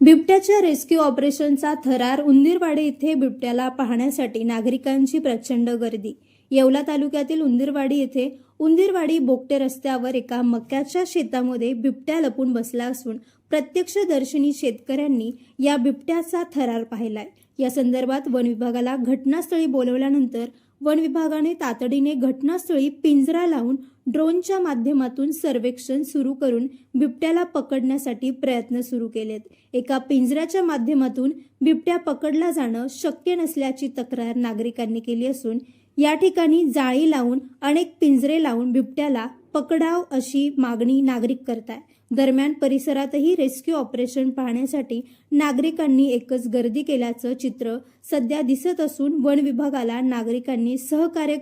बिबट्याच्या रेस्क्यू ऑपरेशनचा थरार. उंदीरवाडी येथे बिबट्याला पाहण्यासाठी नागरिकांची प्रचंड गर्दी. येवला तालुक्यातील उंदीरवाडी येथे उंदीरवाडी बोगटे रस्त्यावर एका मक्याच्या शेतामध्ये बिबट्या लपून बसला असून प्रत्यक्षदर्शनी शेतकऱ्यांनी या बिबट्याचा थरार पाहिलाय. या संदर्भात वन विभागाला घटनास्थळी बोलवल्यानंतर वन विभागाने तातडीने घटनास्थळी पिंजरा लावून ड्रोनच्या माध्यमातून सर्वेक्षण सुरू करून बिबट्याला पकडण्यासाठी प्रयत्न सुरू केलेत. एका पिंजऱ्याच्या माध्यमातून बिबट्या पकडला जाणं शक्य नसल्याची तक्रार नागरिकांनी केली असून या ठिकाणी जाळी लावून अनेक पिंजरे लावून बिबट्याला पकडाव अशी मागणी नागरिक करताय. दरम्यान परिसरातही रेस्क्यू ऑपरेशन पाहण्यासाठी नागरिकांनी एकच गर्दी केल्याचं चित्र सध्या दिसत असून वन विभागाला नागरिकांनी सहकार्य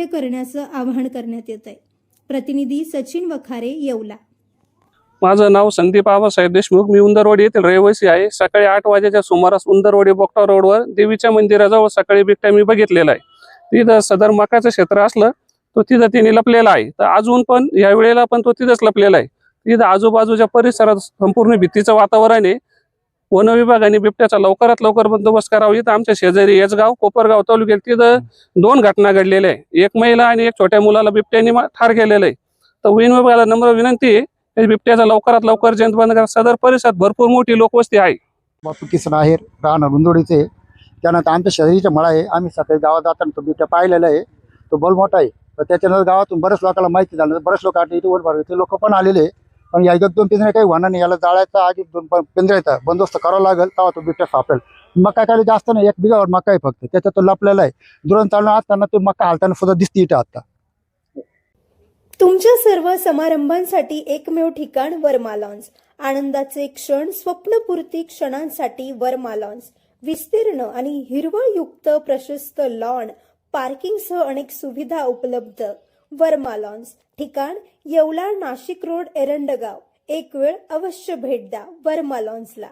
करण्याचं आवाहन करण्यात येत आहे. प्रतिनिधी सचिन वखारे, येवला. माझं नाव संदीप आबासाहेब देशमुख. मी उंदरवाडी येथील रहिवासी आहे. सकाळी 8 वाजेच्या सुमारास उंदरवाडी बोगटा रोडवर देवीच्या मंदिराजवळ सकाळी बिबट्या मी बघितलेला आहे. तिथं सदर मकाचं क्षेत्र असलं तो तिथं तिने लपलेला आहे. तर अजून पण या वेळेला पण तो तिथंच लपलेला आहे. तिथं आजूबाजूच्या परिसरात संपूर्ण भीतीचं वातावरण आहे. वन विभागाने बिबट्याचा लवकरात लवकर बंदोबस्त करावा. इथं आमच्या शेजारी येसगाव कोपरगाव तालुक्यात तिथं 2 घटना घडलेल्या आहे. एक महिला आणि एक छोट्या मुलाला बिबट्याने ठार केलेलं आहे. तर वन विभागाला नम्र विनंती आहे, बिबट्याचा लवकरात लवकर जंत बंद करा. सदर परिसरात भरपूर मोठी लोकवस्ती आहे. बापू किसन आहेर, राहणार उंदोडीचे. त्यानंतर आमच्या शेजारीचा मळा आहे. आम्ही सकाळी गावात जाताना तो बिबट्या पाहिलेला आहे. तो बल मोठा आहे. तर त्याच्यानंतर गावातून बरेच लोकांना माहिती झालं. बरेच लोक आता इथे वर भरले लोक पण आलेले. पण या 2 पिंजरे काही होणार नाही. याला जाळायचा आधी 2 पिंजऱ्याचा बंदोबस्त करावा लागेल, तेव्हा तो बिबट्या सापडेल. मका काही जास्त नाही, 1 बिघावर मका आहे फक्त. त्याच्यात तो लपलेला आहे. दुरून चालून असताना तो मका हालताना सुद्धा दिसते इथं आता. तुमच्या सर्व समारंभांसाठी एकमेव ठिकाण वर्मा लॉन्स. आनंदाचे क्षण, स्वप्नपूर्ती क्षणांसाठी वर्मा लॉन्स. विस्तीर्ण आणि हिरवळयुक्त प्रशस्त लॉन, पार्किंगसह अनेक सुविधा उपलब्ध. वर्मा लॉन्स. ठिकाण येवला, नाशिक रोड, एरंडगाव. एक वेळ अवश्य भेट द्या वर्मा लॉन्सला.